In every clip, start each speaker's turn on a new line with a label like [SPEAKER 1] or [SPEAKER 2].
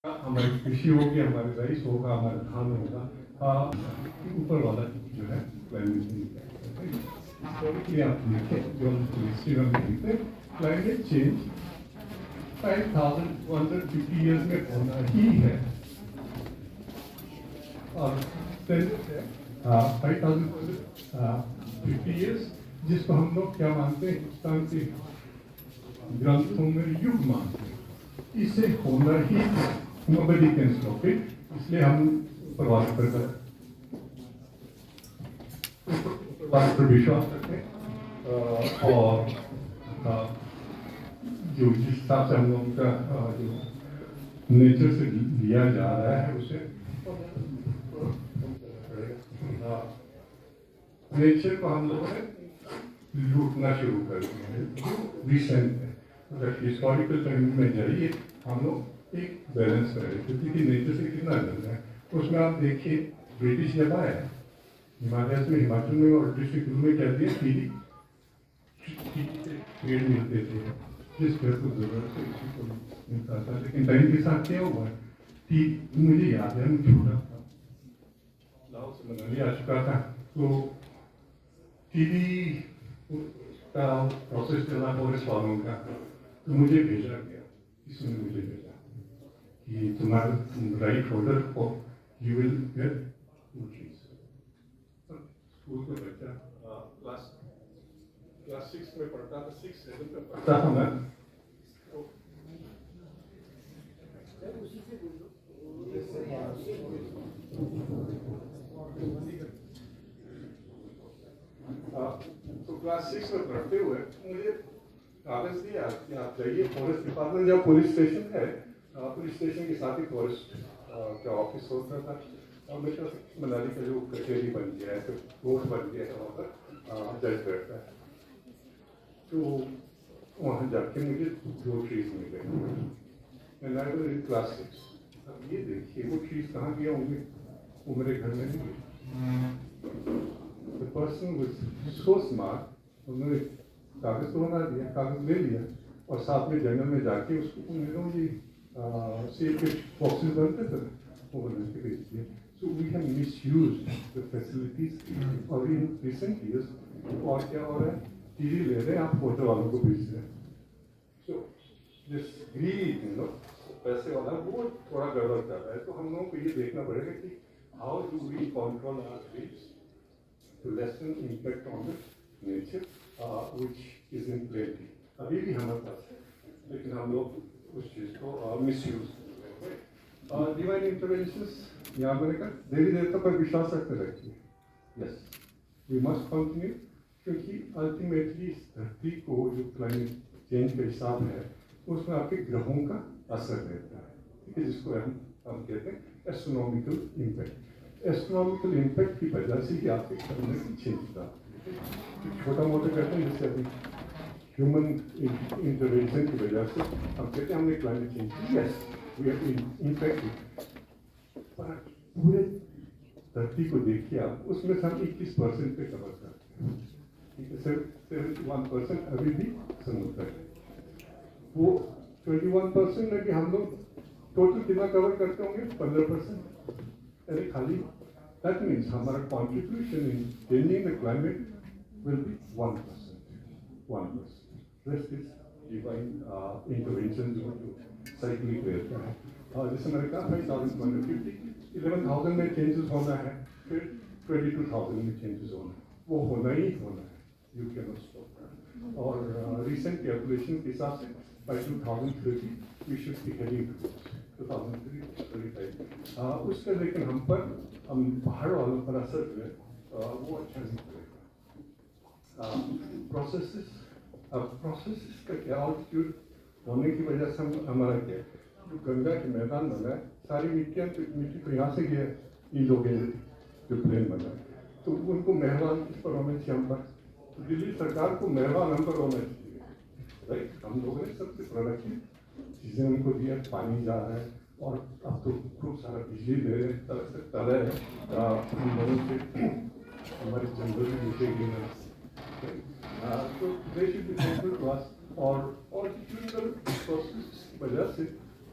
[SPEAKER 1] हमारी कृषि होगी, हमारे राइस होगा, हमारा धान होगा, ऊपर वाला जो है क्लाइमेट चेंज। तो ये आप देखें जो हिस्ट्री में देखते हैं क्लाइमेट चेंज 5150 ईयर्स में होना ही है। और 5050 ईयर्स जिसको हम लोग क्या मानते हैं, हिंदुस्तान के ग्रंथों में युग मानते हैं, इसे होना ही nobody can stop it, इसलिए हम प्रवास पर विश्वास रखें और जो जिस हिसाब से हम लोगों का जो नेचर से लिया जा रहा है उसे नेचर को हम लोगों ने लूटना शुरू कर दिया है रिसेंट में। हिस्टोरिकल टाइम में जाइए हम लोग एक बैलेंस कर रहे थे क्योंकि नेचर से कितना लग रहा है। उसमें आप देखिए ब्रिटिश जब आया हिमालय में, हिमाचल में और डिस्ट्रिक्ट में क्या दिया पेड़ मिलते थे जिस पेड़ को जरूरत है उसी को मिलता था। लेकिन टाइम के साथ क्या हुआ कि मुझे याद है मैं छोटा था, लाहौर से मनाली आ चुका था, तो टीवी का प्रोसेस चला फॉरेस्ट वालों का, तो मुझे भेजा गया, किसने मुझे भेजा कि तुम्हारा राइट होल्डर को you will get 2 trees। School का बच्चा क्लास 6 में पढ़ता था, 6-7 में पढ़ता था मैं। तो क्लास 6 में पढ़ते हुए मुझे कागज दिया कि आप जाइए फॉरेस्ट डिपार्टमेंट, जब पुलिस स्टेशन है, पुलिस स्टेशन के साथ ही फॉरेस्ट का ऑफिस होता था और मेरे पास मनाली का जो कचहरी बन गया है, कोर्ट बन गया है, वहाँ पर जज बैठता है। तो वहाँ जाके मुझे 2 trees मिल गए क्लास 6। अब ये देखिए वो trees कहाँ गया होंगे, वो मेरे घर में नहीं गए। The person was so smart, उन्होंने कागज तो बना दिया, कागज ले लिया और साथ में जंगल में जाके उसको ये सेब के बॉक्सेस बनते थे वो बना के बेच दिए। So we have misused the facilities और in recent years और क्या हो रहा है, टीवी ले रहे हैं, आप होटल वालों को बेच रहे हैं। So this greed, पैसे वाला वो थोड़ा गड़बड़ कर रहा है। तो हम लोगों को ये देखना पड़ेगा कि how do we control our greed to lessen impact on the nature which is in plenty। अभी भी हमारे पास है लेकिन हम लोग उस चीज़ को मिसयूज कर रहे हैं। डिवाइन इंटरवेंशंस यहाँ मैंने कहा देवी देवता पर विश्वास रखते रखिए, यस वी मस्ट कंटिन्यू, क्योंकि अल्टीमेटली इस धरती को जो क्लाइमेट चेंज का हिसाब है उसमें आपके ग्रहों का असर रहता है, ठीक है, जिसको हम कहते हैं एस्ट्रोनॉमिकल इम्पैक्ट। एस्ट्रोनॉमिकल इम्पैक्ट की वजह से ही आपके क्लाइमेट चेंज होता है। छोटा मोटा कहते हैं जैसे अभी ह्यूमन इंटरवेंशन की वजह से हम कहते हैं हमने क्लाइमेट चेंज किया, यस वी हैव इम्पैक्टेड, पर पूरे धरती को देखिए आप, उसमें से हम 21% पे कवर करते हैं, ठीक है, सिर्फ 71% अभी भी समुद्र है। वो 21% में भी हम लोग टोटल कितना कवर करते होंगे, 15%, यानी खाली दैट मीन्स हमारा contribution in changing the climate will be 1%, rest is divine intervention जो साइक्लिक रहता है। जैसे मैंने कहा 5150, 11,000 में चेंजेस होना है, फिर 22,000 में चेंजेस होना है, वो होना ही होना है, you can not stop that. और रिसेंट कैलकुलेशन के हिसाब से by 2030 we should be heading to 2035। उसका लेकिन हम पहाड़ वालों पर असर जो है वो अच्छा नहीं करेगा। प्रोसेस का क्या, ऑल्टीट्यूड होने की वजह से हमारा क्या है, जो गंगा के मैदान बना है, सारी मिट्टी तो यहाँ से गया, इन लोगों ने जो प्लेन बना है, तो उनको मेहरबान किस पर होना चाहिए हम पर, तो दिल्ली सरकार को मेहरबान हम पर होना चाहिए, राइट। हम लोगों ने सबसे प्रोडक्टिव चीज़ें उनको दिया, पानी जा रहा है और अब तो खूब सारा बिजली दे रहे हैं, तरह है हम लोगों से हमारे जंगल में नीचे गिरना, तो देश भी थैंकफुल टू अस। और ऑल्टीट्यूडल प्रोसेस की वजह से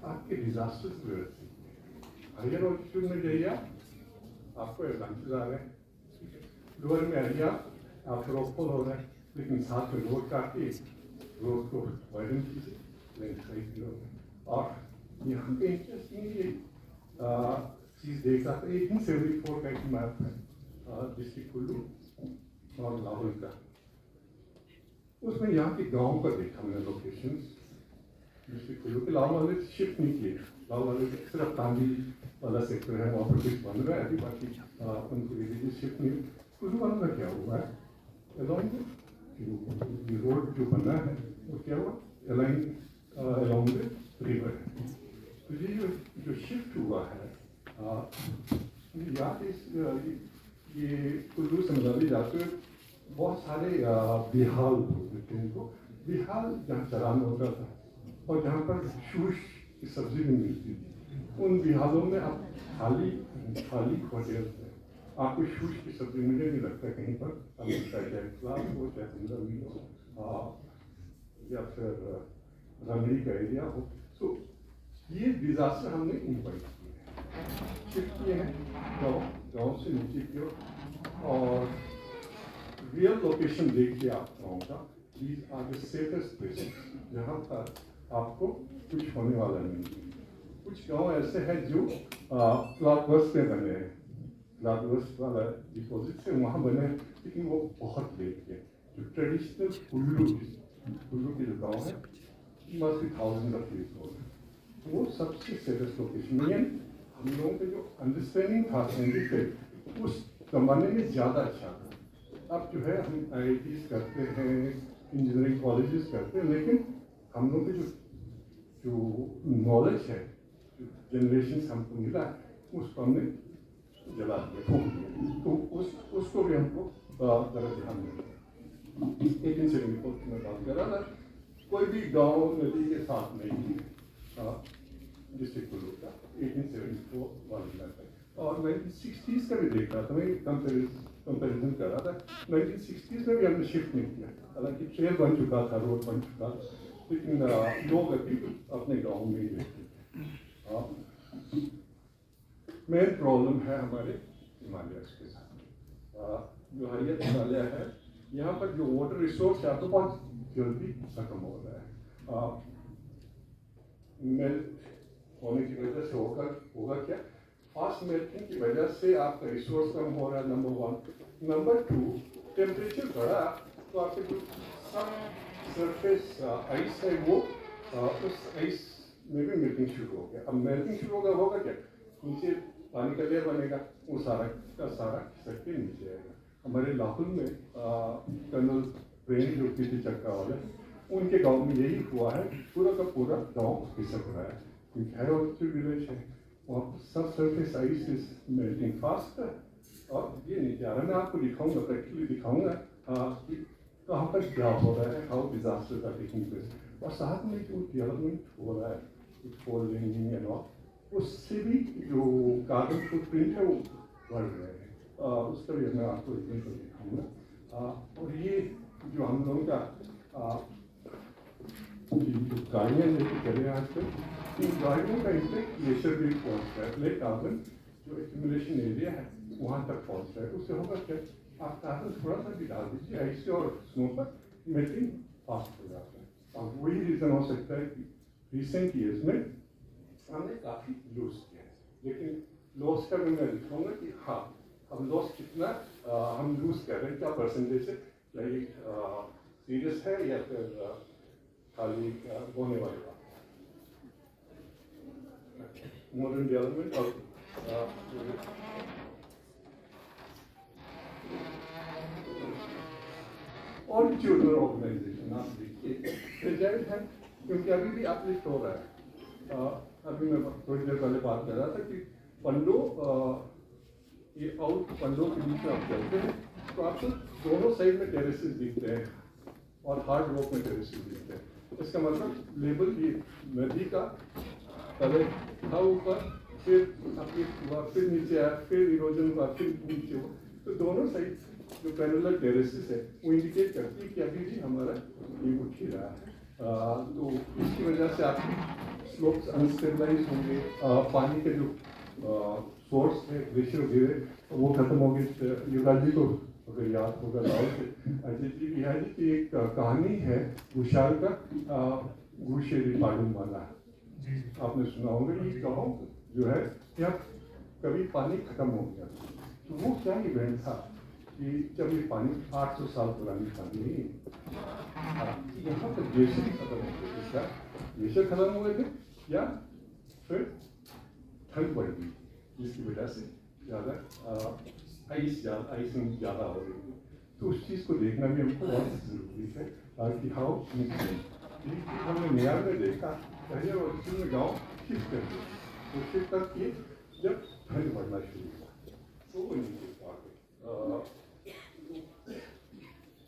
[SPEAKER 1] आपके डिजास्टर्स भी रहते हैं। हायर ऑल्टीट्यूड में जाइए आपको एडवांटेज आ रहे हैं, लोअर में आइए आप रोकफॉल हो रहा है, लेकिन साथ में रोड काट के रोड को वाइडन कीजिए लैंडस्लाइड की रोड। और यहाँ पे इंटरेस्टिंग ये चीज़ देख रहा था, 1874 का एक मैप है डिस्ट्रिक्ट कुल्लू और लाहौल का। उसमें यहाँ के गांव का देखा मैंने लोकेशंस डिस्ट्रिक्ट कुल्लू के। लाहौल वाले शिफ्ट नहीं किए, लाहौल वाले सिर्फ तांदी वाला सेक्टर है, वहाँ पर कुछ बन रहा है अभी, बाकी उनको रिलीजियस शिफ्ट नहीं। कुल्लू वालों का क्या हुआ है, अलॉन्ग ये रोड जो बना है वो क्या हुआ अलॉन्ग द रिवर है। तो ये जो शिफ्ट हुआ है यहाँ ये कुल्लू से मनाली जाते हुए बहुत सारे बिहाल होते हैं, इनको बिहाल जहाँ चराना होता था और जहाँ पर शूश की सब्जी भी मिलती थी, उन बिहालों में अब खाली होटल्स हैं। आपको शूश की सब्जी मुझे नहीं लगता कहीं पर मिलता है, चाहे क्लास हो चाहे पंजाबी हो या फिर रमणी का एरिया हो। तो ये डिजास्टर हमने इन्वाइट किए हैं, शिफ्ट किए हैं गाँव से नीचे की ओर। और रियल लोकेशन देखिए आप गाँव का, these are the safest places जहाँ पर आपको कुछ होने वाला नहीं है। कुछ गांव ऐसे हैं जो क्लाउडबर्स्ट में बने हैं, क्लाउडबर्स्ट वाला डिपॉजिट से वहाँ बने हैं, लेकिन वो बहुत लेट के जो ट्रेडिशनल कुल्लू के जो गाँव है must be 1000 of years old, वो सबसे सेफेस्ट लोकेशन में। हम लोगों का जो अंडरस्टैंडिंग था साइंटिफिक उस जमाने में ज़्यादा अच्छा था। अब जो है हम IITs करते हैं, इंजीनियरिंग कॉलेजेस करते हैं, लेकिन हम लोग के जो नॉलेज है, जो जनरेशन हमको मिला है, उसको हमने जला दिया, फूक दिया। तो उसको भी हमको ज़रा ध्यान देना। 1874 की मैं बात कर रहा था, कोई भी गांव नदी के साथ नहीं है डिस्ट्रिक्ट कुल्लू का 1874 वाली मैप है। और 1960s का भी देख रहा था, मैं कंपेरिजन कर रहा था। 1960s में भी हमने शिफ्ट नहीं किया, हालांकि ट्रेल बन चुका था, रोड बन चुका था, लेकिन लोग अभी अपने गाँव में ही रहते हैं। मेन प्रॉब्लम है हमारे हिमालय के साथ, जो हरियर हिमालय है, यहाँ पर जो वाटर रिसोर्स है तो बहुत जल्दी खत्म हो रहा है। मेल्ट होने की वजह से होगा क्या, फास्ट मेल्टिंग की वजह से आपका रिसोर्स कम हो रहा है, नंबर 1। नंबर 2, टेम्परेचर बढ़ा तो आपके जो सरफेस आइस है वो उस आइस में भी मेल्टिंग शुरू हो गया। अब मेल्टिंग शुरू होगा क्या, नीचे पानी का लेयर बनेगा, वो सारा का सारा खिसक के नीचे आएगा। हमारे लाहौल में कर्नल प्रेम जो पीटी चक्का वाले, उनके गांव में यही हुआ है, पूरा का पूरा गांव खिसक रहा है, क्योंकि हाई ऑल्टीट्यूड विलेज है, और सब surface ice is melting fast. और ये नहीं जा रहा, मैं आपको दिखाऊंगा, प्रैक्टिकली दिखाऊंगा कि कहाँ पर क्या हो रहा है, हाउ डिजास्टर का टेकिंग प्लेस। और साथ में जो डेवलपमेंट हो रहा है, फोर लेनिंग एंड ऑल, उससे भी जो कार्बन फुटप्रिंट है वो बढ़ रहे हैं। उसका भी मैं आपको एग्जाम्पल दिखाऊंगा। और ये जो हम लोगों का जो गाड़ियाँ लेके चले हैं आजकल, इन गाड़ियों का इम्पैक्ट ग्लेशियर भी पहुँच रहा है, लेक कार्बन जो एक्यूमुलेशन एरिया है वहाँ तक पहुँच रहा है। उससे होगा क्या, आप कार्बन थोड़ा सा भी डाल दीजिए आइस और स्नो पर, मेल्टिंग फास्ट हो जाता है। और वही रीज़न हो सकता है कि रिसेंट ईयर्स में हमने काफ़ी लूज किया है, लेकिन लॉस का भी मैं दिखाऊंगा कि हाँ हम लॉस कितना हम लूज कर रहे हैं, क्या परसेंटेज है, क्या ये सीरियस है या फिर खाली होने वाली बात। मॉडर्न डेवलपमेंट और ऑर्गेनाइजेशन आप देखिए रिजल्ट है, क्योंकि अभी भी अपलिफ्ट हो रहा है। अभी मैं थोड़ी देर पहले बात कर रहा था कि पंडो ये आउट पंडो के बीच में आप चलते हैं तो आपको दोनों साइड में टेरेसेस दिखते हैं और हार्ड रॉक में टेरेसेस दिखते हैं। इसका मतलब लेवल ये नदी का पहले था ऊपर, फिर अपलिफ्ट हुआ, फिर नीचे आया, फिर इरोजन हुआ, फिर नीचे हुआ। तो दोनों साइड जो पैरेलल टेरेसेस है वो इंडिकेट करती है कि अभी भी हमारा ये उठ ही रहा है। तो इसकी वजह से आपकी स्लोप्स अनस्टेबलाइज होंगे, पानी के जो सोर्स है ग्लेशियर गिरे वो खत्म हो गए। युवराज जी को अगर याद होगा लाओ से अजय जी बिहारी की एक कहानी है विशाल का घुशेरी पाडू वाला, आपने सुना होगा। ये गाँव जो है यहाँ कभी पानी खत्म हो गया, तो वो क्या इवेंट था कि जब ये पानी 800 साल पुरानी पानी नहीं, यहाँ पर ग्लेशियर खत्म हो गए। क्या ग्लेशियर खत्म हो गए थे या फिर ठंड बढ़ गई जिसकी वजह से ज़्यादा आइसिंग ज़्यादा हो रही है। तो उस चीज़ को देखना भी हमको बहुत ज़रूरी है ताकि हाउ हमने म्यार में देखा पहले और में गाँव शिफ्ट कर दिया, तो शिफ्ट तक किए जब ठंड बढ़ना शुरू हुआ तो वो नीचे आ गए।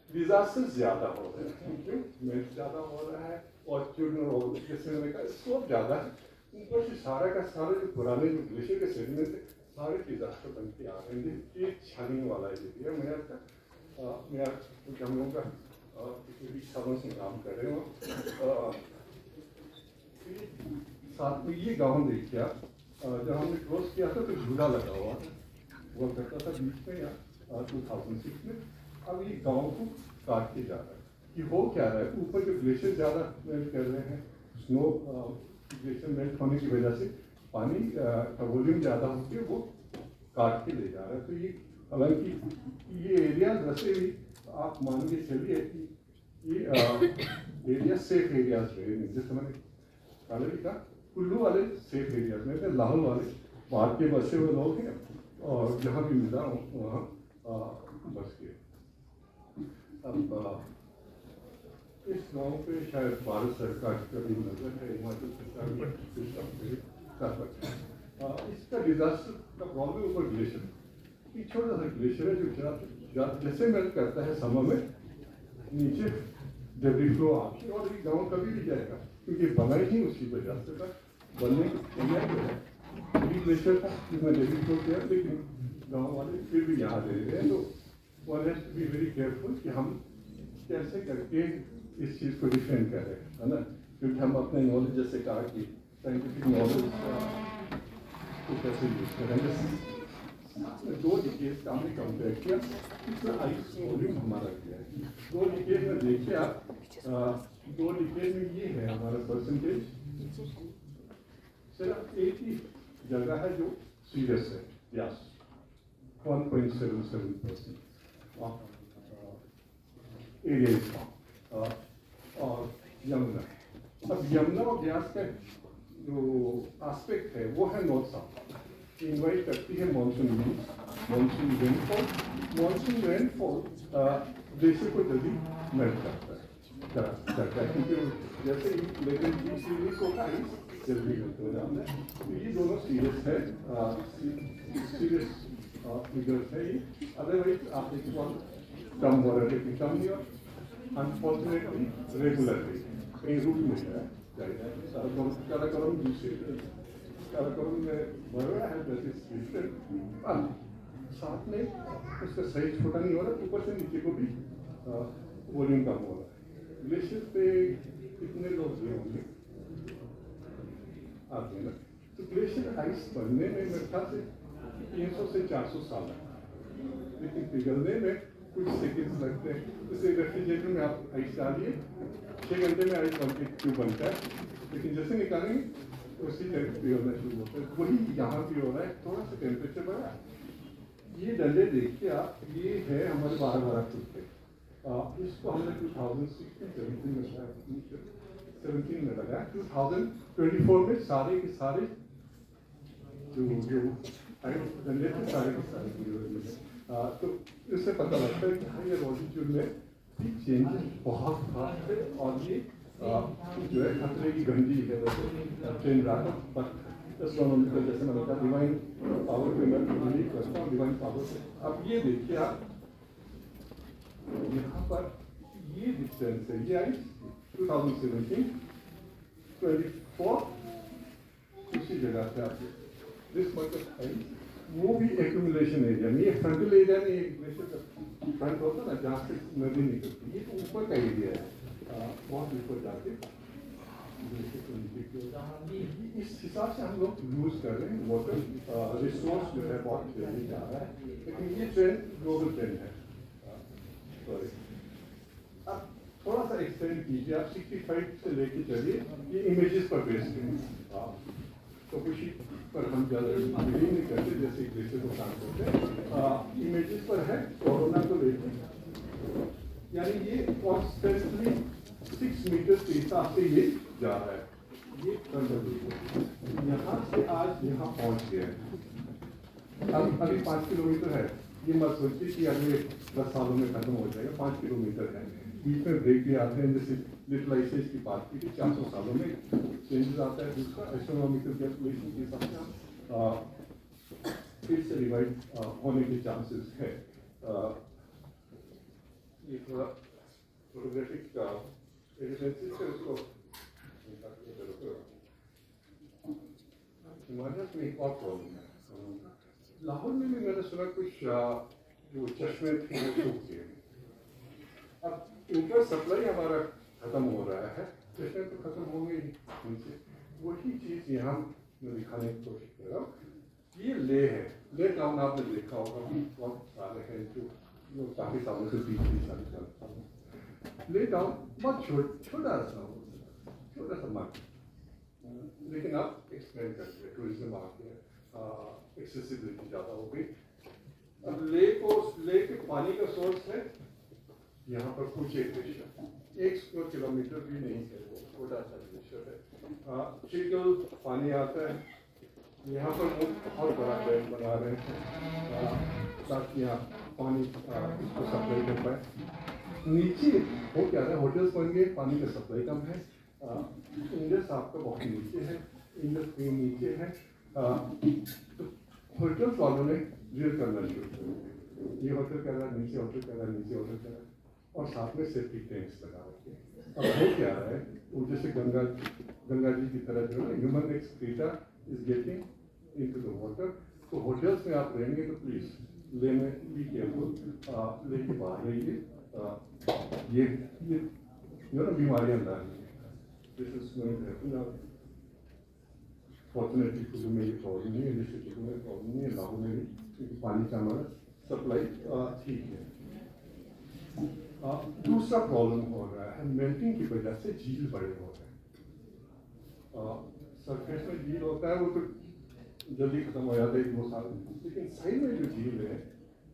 [SPEAKER 1] डिजास्टर ज़्यादा हो रहे हैं क्यों मेल्ट ज़्यादा हो रहा है और जैसे मैंने कहा स्लोप ज़्यादा है, ऊपर से सारा का सारा जो पुराने जो ग्लेशियर के सेडिमेंट थे सारे डिजास्टर बन के आ रहे हैं। ये छाने वाला एरिया मेरा का मेरा कुछ हम लोगों का पिछले 20 सालों से काम कर रहे हो। साथ में ये गाँव देखिए जब हमने क्रॉस किया था तो झूला लगा हुआ हुआ करता था बीच में या 2006 में। अब ये गाँव को काट के जा रहा है कि हो क्या रहा है, ऊपर जो ग्लेशियर ज़्यादा मेल्ट कर रहे हैं, स्नो ग्लेशियर मेल्ट होने की वजह से पानी का वॉल्यूम ज़्यादा होकर वो काट के ले जा रहा है। तो ये हालांकि ये एरिया वैसे भी आप मान के चलिए कि ये एरिया सेफ एरियाज रहे नहीं। जैसे मैंने पहले भी कहा कुल्लू वाले सेफ एरियाज में थे, लाहौल वाले बाहर के बसे हुए लोग हैं और जहाँ भी मिला वहाँ बस गए। अब इस गांव पे शायद भारत सरकार का भी नजर है, हिमाचल सरकार इसका डिजास्टर का प्रॉब्लम ऊपर ग्लेशियर, एक छोटा सा ग्लेशियर है जो जैसे मेल्ट करता है समर में नीचे डेब्री फ्लो आके और ये गाँव कभी भी जाएगा क्योंकि बना ही उसी वजह से था। बनने की ग्लेशियर था जिसमें डेब्री फ्लो किया, लेकिन गाँव वाले फिर भी यहाँ दे रहे हैं। तो one has to be very careful कि हम कैसे करके इस चीज़ को डिफेंड करें, है ना, क्योंकि हम अपने नॉलेज जैसे कहा कि साइंटिफिक नॉलेज को कैसे यूज करेंगे। 2 डिकेड का हमने कंपेयर किया, इसमें आइस वॉल्यूम हमारा क्या है 2 डिकेड में देखिए आप 2 डिकेड में ये है हमारा परसेंटेज, सिर्फ एक ही जगह है जो सीरियस है, यस 1.77% एरिया इसका और यमुना। अब यमुना और ब्यास का जो एस्पेक्ट है वो है नॉर्थ साउथ, इन्वाइट करती है monsoon rainfall. Monsoon rainfall glacier को जल्दी मेल्ट करता है क्योंकि जैसे ही लेकिन सीरीज को जल्दी हो जाता है। तो ये दोनों सीरियस है, सीरियस फिगर्स है ये। अदरवाइज आप एक कम हो रहा है कम नहीं, और अनफॉर्चुनेटली रेगुलरली कहीं रूट में है काराकोरम दूसरे काराकोरम में बढ़ रहा है, साथ में उसका सही छोटा नहीं हो रहा, ऊपर से नीचे को भी वॉल्यूम कम हो रहा है। ग्लेशियर पे कितने लोग गए होंगे आते हैं, तो ग्लेशियर आइस बनने में मेरे ख्याल से 300 से 400 साल लगता है, लेकिन पिघलने में कुछ सेकंड्स लगते हैं। जैसे रेफ्रिजरेटर में आप आइस डालिए 6 घंटे में आइस बन के क्यों बनता है, लेकिन जैसे निकालेंगे तो उसी टाइम पिघलना शुरू होता है। वही यहाँ भी हो रहा है, थोड़ा सा टेम्परेचर बढ़ा। ये डंडे देखिए आप, ये है हमारे 12 फुट के, इसको हमने 2017 में लगाया। 2024 में सारे के सारे जो डंडे थे सारे के सारे तो इससे पता लगता है कि हायर ऑल्टीट्यूड में चेंजेस बहुत खास है और ये जो है खतरे की घंटी है। वैसे ट्रेन रहा एस्ट्रोनॉमिकल जैसे मैंने कहा डिवाइन पावर पे मैं बिलीव करता हूँ, डिवाइन पावर से। अब ये देखिए आप यहाँ पर ये डिस्टेंस है, ये आई 2017 24 उसी जगह से आके दिस मच आई, वो भी एक्यूमुलेशन एरिया में, ये फ्रंटल एरिया में एक ग्लेशियर का फ्रंट होता है ना जहाँ से नदी निकलती है, ये तो ऊपर का एरिया है। बहुत ऊपर जाके इस हिसाब से हम लोग यूज कर रहे हैं वाटर रिसोर्स जो है बहुत जल्दी जा रहा है, लेकिन ये ट्रेंड ग्लोबल ट्रेंड है। सॉरी, अब थोड़ा सा एक्सटेंड कीजिए, आप 65 से लेके चलिए, ये इमेजेस पर बेस्ड है। तो कुछ पर हम ज़्यादा बिलीव नहीं करते, जैसे जैसे को काम करते इमेजेस पर है कोरोना को लेकर, यानी ये कॉन्स्टेंटली 6 मीटर के हिसाब से ये जा रहा है। ये यहाँ से आज यहाँ पहुँच गया है। अब अभी 5 किलोमीटर है, ये मत सोचिए कि अगले 10 सालों में खत्म हो जाएगा। 5 किलोमीटर है, बीच में ब्रेक भी आते हैं, जैसे लिटिल आइसेज की बात की थी, 400 सालों में चेंजेस आता है। दूसरा एस्ट्रोनॉमिकल कैलकुलेशन के हिसाब से फिर से रिवाइव होने के चांसेस है। ये थोड़ा फोटोग्राफिक एविडेंसेस है, उसको हिमालय में एक और प्रॉब्लम है। लाहौर में भी मैंने सुना कुछ जो चश्मे थे वो सूख गए। अब ऊपर सप्लाई हमारा खत्म हो रहा है, चश्मे तो खत्म हो गए उनसे। वही चीज़ यहाँ मैं दिखाने की कोशिश कर रहा हूँ। ये ले है, ले टाउन आपने देखा होगा, बहुत सारे हैं जो काफ़ी सालों से 20-30 साल ले टाउन बहुत छोटा सा मार्केट, लेकिन आप एक्सप्लेन करते हैं टूरिज्म आ गया, एक्सेसिबिलिटी ज़्यादा हो गई। अब ले के पानी का सोर्स है यहाँ पर कुछ एक ग्लेशियर, 1 स्क्वायर किलोमीटर भी नहीं है, वो छोटा सा ग्लेशियर है। चिकल पानी आता है यहाँ पर, वो बहुत बड़ा डैम बना रहे हैं ताकि यहाँ पानी इसको सप्लाई कर पाए। नीचे हो क्या है, होटल्स बन गए, पानी का सप्लाई कम है। इंडस आपका बहुत नीचे है, इंडस के नीचे है। तो होटल वालों ने ड्रिल करना शुरू कर दिया, ये होटल कर रहा है, नीचे होटल कर रहा है, नीचे होटल कर रहा है, और साथ में सेफ्टी टैंक्स लगा रखे। अब हो क्या रहा है, वो जैसे गंगा जी की तरह जो है human excreta is getting into the water. तो होटल्स में आप रहेंगे तो प्लीज ले में बी केयरफुल, लेके बाहर रहिए। ये जो ना बीमारियाँ डाल फॉर्चुनेटली कुल्लू में ये प्रॉब्लम नहीं है, जैसे कुल्लू में प्रॉब्लम नहीं है, लाहौर में भी, क्योंकि पानी का हमारा सप्लाई ठीक है। दूसरा प्रॉब्लम हो रहा है, मेल्टिंग की वजह से झील बड़े हो रहे हैं। सरफेस में झील होता है वो तो जल्दी खत्म हो जाता है 1-2 साल में, लेकिन साइड में जो झील है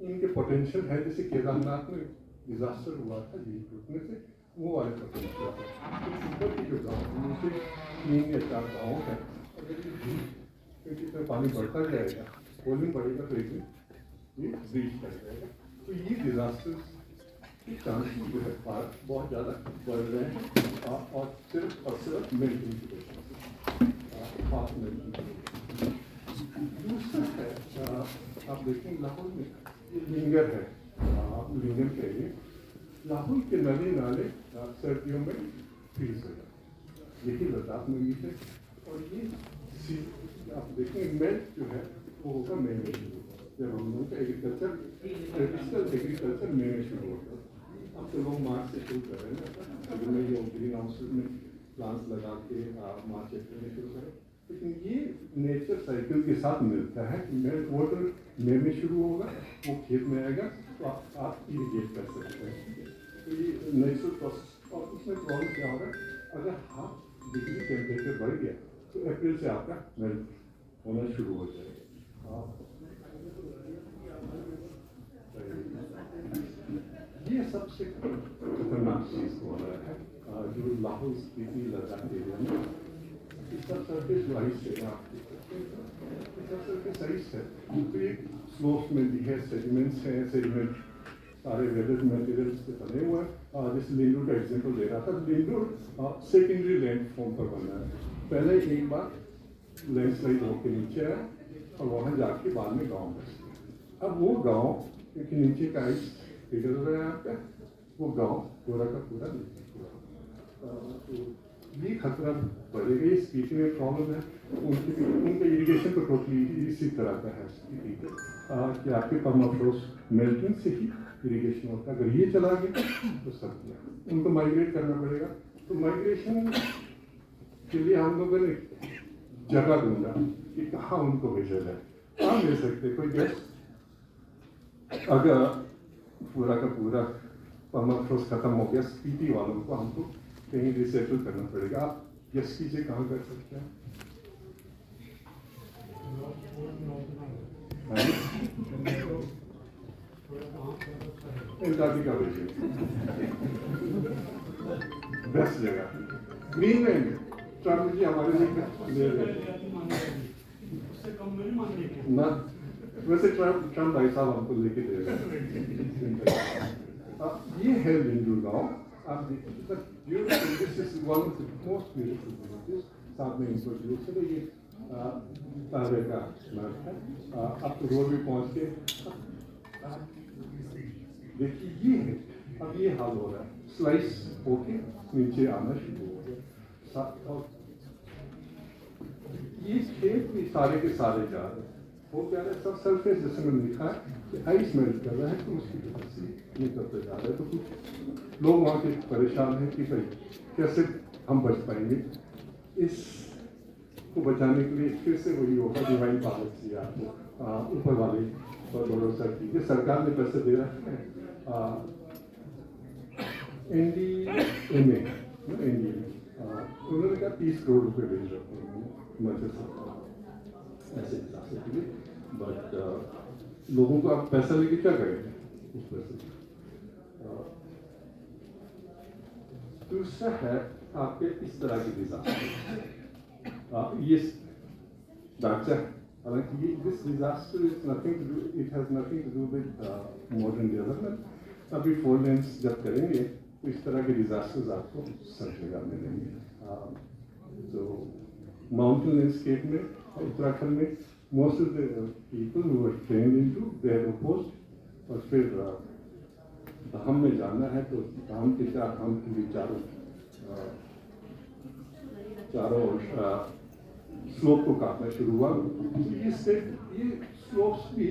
[SPEAKER 1] इनके पोटेंशियल है, जैसे केदारनाथ में डिजास्टर हुआ था झील टूटने से, वो वाले पोटेंशियल है। तो ऊपर की जो गाँव उनसे 3 या 4 गाँव है, क्योंकि इसमें पानी बढ़ता जाएगा, वॉल्यूम बढ़ेगा तो एक ये ब्रीच कर जाएगा। तो ये डिजास्टर्स के चांसेस जो है बहुत ज़्यादा बढ़ रहे हैं, और सिर्फ मेल्टिंग की वजह से, फास्ट मेल्टिंग की वजह से। दूसरा है, आप देखें लाहौर में ये लिंगर है, लिंगर के लिए लाहौर के नदी नाले सर्दियों में फ्रीज हो जाते, यही लद्दाख में भी है। और ये आप देखेंगे मेल्ट जो है वो होगा मई में शुरू, जब हम लोगों का ट्रेडिशनल एग्रीकल्चर मई में शुरू होगा। अब तो लोग मार्च से शुरू कर रहे हैं, अगर मैं ये ग्रीन हाउस में प्लांट्स लगा के मार्च अप्रैल में शुरू करें, लेकिन ये नेचर साइकिल के साथ मिलता है कि मेल्ट वाटर मई में शुरू होगा, वो खेत में आएगा, तो आप इरिगेट कर सकते हैं। तो ये नेचुरल प्रोसेस। और उसमें प्रॉब्लम क्या होगा, अगर 1/2 डिग्री टेम्परेचर बढ़ गया तो अप्रैल से आपका मेल्ट होना शुरू हो जाएगा। ये सबसे खतरनाक चीज़ हो रहा है जो लाहौल स्पीति लद्दाख एरिया में, इसका सरफेस वाइज है, इसका सरफेस साइज है, तो ये स्लोप्स में भी है, सेडिमेंट्स हैं, सेडिमेंट सारे वेदर मटेरियल्स से बने हुए हैं। जैसे लिंडूर का एग्जांपल दे रहा था, लिंडूर सेकेंडरी लैंड फॉर्म पर बना है, पहले एक बार लैंडस्लाइड होकर नीचे आया और वहाँ जाके बाद में गाँव बस। अब वो गाँव क्योंकि नीचे का आइस पिघल रहा है आपका, वो गाँव पूरा का पूरा तो ये खतरा बढ़ेगा। ये स्पीति में प्रॉब्लम है, उनका इरिगेशन तो टोटली इसी तरह का है कि आपके परमाफ्रोस्ट मेल्टिंग से ही इरिगेशन होता है। अगर ये चला गया तो सब गया, उनको माइग्रेट करना पड़ेगा। तो माइग्रेशन के लिए हम लोगों ने जगह ढूंढा कि कहाँ उनको भेजा जाए। कहाँ ले सकते कोई गेस्ट? अगर पूरा का पूरा परमाफ्रोस्ट खत्म हो गया, स्पीति वालों को हमको कहीं रिसेटल करना पड़ेगा। आप गेस्ट कीजिए, कहाँ कर सकते हैं? अंटार्कटिका भेजिए, बेस्ट जगह। ग्रीनलैंड ट्रम्प जी हमारे लिए ना, वैसे ट्रम्प भाई साहब हमको लेके दे रहे हैं। ये है लिंडू गांव, आप देखिए, this is one of the most beautiful villages. साथ में इंट्रोड्यूस है ये तारे का नर्क है। अब तो रोड भी पहुंच के देखिए, ये है। अब ये हाल हो रहा है, स्लाइस होके नीचे आना शुरू हो गया। और ये खेत भी सारे के सारे जा रहे हैं। वो क्या है, सब सरफेस जैसे मैंने लिखा है कि आइस मेल्ट कर रहा है, तो उसकी वजह से ये करते जा रहे हैं। तो कुछ लोग वहाँ के परेशान हैं कि भाई कैसे हम बच पाएंगे। इस को बचाने के लिए फिर से वही होगा, डिवाइन पॉलिसी आपको ऊपर वाले पर भरोसा कीजिए। सरकार ने पैसे दे रखे हैं। NDMA उन्होंने कहा 30 करोड़ रुपए भेज रखे हैं हिमाचल सरकार ऐसे डिजास्टर के लिए। बट लोगों को आप पैसा लेके क्या करेंगे उस पैसे? दूसरा है आपके इस तरह की डिजास्टर, ये ढांचा। हालांकि ये this disaster is nothing to do, it has nothing to do with modern development. अभी 4 लेन्स जब करेंगे तो इस तरह के डिजास्टर्स आपको सब जगह मिलेंगे। तो माउंटेन लैंडस्केप में उत्तराखंड में most of the people who are trained into they are opposed. और फिर धाम में जाना है तो धाम के लिए चारों ओर स्लोप को काटना शुरू हुआ। ये स्लोप्स भी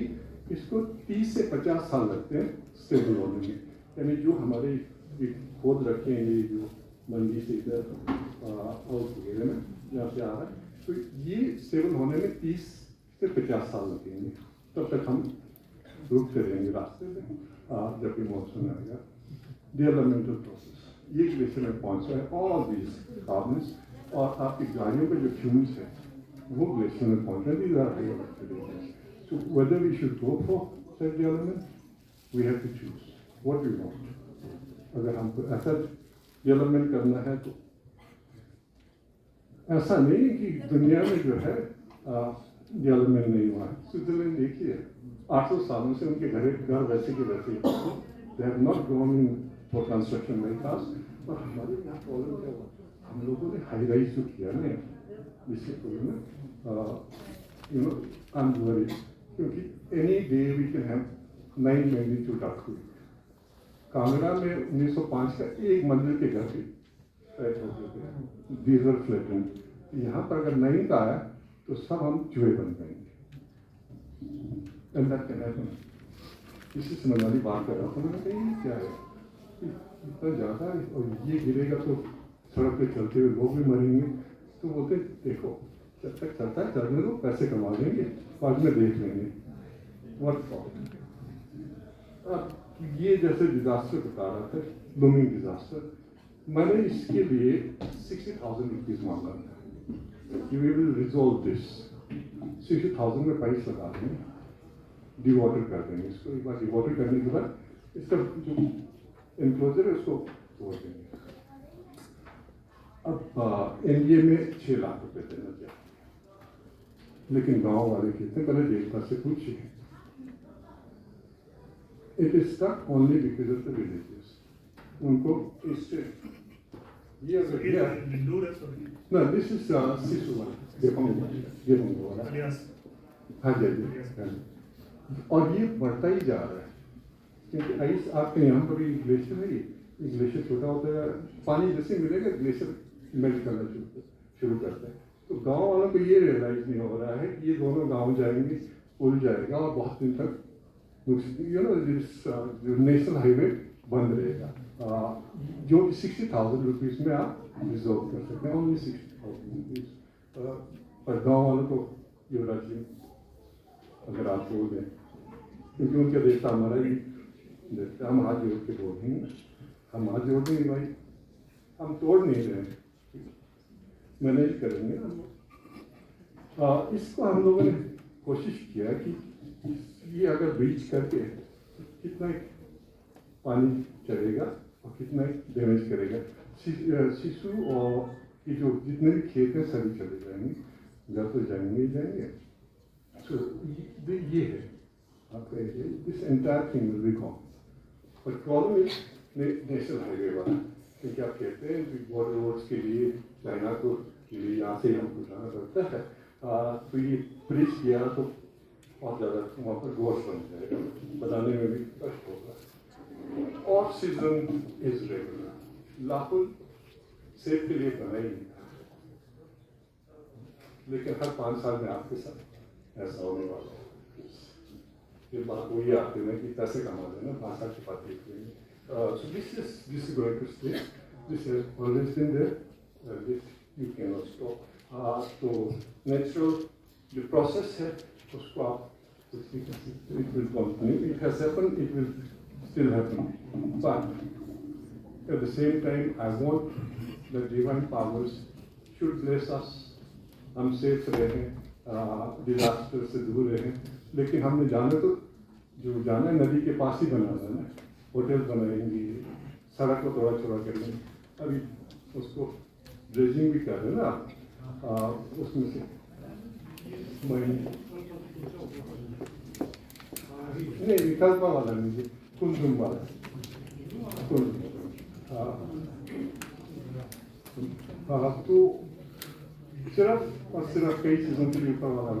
[SPEAKER 1] इसको 30 से 50 साल लगते हैं स्टेबल होने में। यानी जो हमारे खोद रखे हैं, ये जो मंडी से इधर आउट वगैरह में यहाँ से आ रहा है, तो ये स्टेबल होने में 30 से 50 साल लगेंगे। तब तक हम रुकते रहेंगे रास्ते में जब भी मौसम आएगा। डेवलपमेंटल प्रोसेस, ये ग्लेशियर में पहुँच रहा है। ऑल दीज कार्बन्स और आपकी गाड़ियों के जो फ्यूम्स है वो ग्लेशियर में पहुँच रहे हैं। These are high oxidation. So whether we should go for such development, we have to choose what we want. अगर हमको ऐसा डेवलपमेंट करना है तो ऐसा नहीं कि दुनिया में जो है डेवलपमेंट नहीं हुआ है। स्विट्जरलैंड देखिए, 800 सालों से उनके घर वैसे के वैसे, they have not gone in for construction very fast. और हमारे यहाँ प्रॉब्लम क्या हुआ, हम लोगों ने हाई राइज जो किया ना, इसलिए you know I am worried, क्योंकि any day we can have 9 magnitude earthquake. Kangra में 1905 का एक मंजिल के घर भी फ्लैट हो गए थे, दीज वर फ्लैटेंड। यहाँ पर अगर 9 का आया तो सब हम चूहे बन जाएंगे। And that can happen. इसी से मैं वाली बात कर रहा था, मैंने कहा ये क्या है, इतना ज़्यादा, और ये गिरेगा तो सड़क पे चलते हुए लोग भी मरेंगे। तो बोलते देखो, जब तक चलता है चलने दो, पैसे कमा लेंगे, बाद में देख लेंगे व्हाट प्रॉब्लम। अब ये जैसे डिजास्टर बता रहा था, लूमिंग डिजास्टर, मैंने इसके लिए 60,000 रुपीज मांगा था कि वी विल रिजॉल्व दिस। 60,000 में पाइप लगा देंगे, डिवाटर कर देंगे इसको। एक बार डिवाटर करने के बाद इसका जो एनक्लोजर है उसको तोड़ देंगे। अब एनडीए में 6 लाख रुपए देना चाहिए, लेकिन गांव वाले कहते हैं पहले देवता से पूछिए। It is stuck only because of the villages. उनको इससे ये ना, दिस इज सिसुआ गेहूं वाला, हाँ जी, और ये बढ़ता ही जा रहा है क्योंकि आइस आपके यहाँ पर ग्लेशियर है। ग्लेशियर छोटा होता है, पानी जैसे मिलेगा ग्लेशियर मेल्ट करना शुरू करता है। तो गांव वालों को ये रियलाइज नहीं हो रहा है कि ये दोनों गांव जाएंगे, पुल जाएगा और बहुत दिन तक जो नेशनल हाईवे बंद रहेगा। जो 60,000 रुपीज़ में आप रिजॉल्व कर सकते हैं, ओनली 60,000 रुपीज़। पर गाँव वालों को युवराज जी अगर आप बोल दें, क्योंकि उनका देशा हमारा ही देशा, हम हाथ जोड़ के बोल रहे हैं, हम हाथ जोड़ देंगे भाई, हम तोड़ नहीं रहे, मैनेज करेंगे हम। इसको हम लोगों ने कोशिश किया कि ये अगर ब्रीच करके कितना पानी चलेगा और कितना डैमेज करेगा, शिशु और कि जो जितने भी खेत हैं सभी चले जाएंगे, घर तो जाएंगे ही जाएंगे। So, ये है आपका this entire thing will be gone. But problem is national highway वाला, क्योंकि आप कहते हैं कि बॉर्डर रोड्स के लिए चाइना को के लिए यहाँ से हमको जाना पड़ता है, तो ये ब्रिज किया तो बहुत ज़्यादा वहाँ पर गोश्त बन जाएगा, बनाने में भी कष्ट होगा। ऑफ सीजन इज रेगुलर, लाखों सेब के लिए बना ही नहीं था, लेकिन हर 5 साल में आपके साथ ऐसा होने वाला है। ये बात वही आती है कि पैसे कमा देना 5 साल के बाद देख लेंगे। So this is going to stay. This has always been there. This you cannot stop. तो natural जो process है उसको आप कुछ नहीं कर सकते. It will continue. It has happened. It will still happen. But at the same time, I want the divine powers should bless us. हम सेफ रहें, डिजास्टर से दूर रहें, लेकिन हमने जाना तो जो जाना है नदी के पास ही बनाना है ना, होटल बनाएंगे, सड़क को थोड़ा छोड़ा करेंगे, अभी उसको ड्रेजिंग भी कर रहे हैं ना, उसमें से नहीं विकल्प वाला नहीं, कुंदुम वाला, तो सिर्फ और सिर्फ कई चीज़ों के लिए ऊपर वाला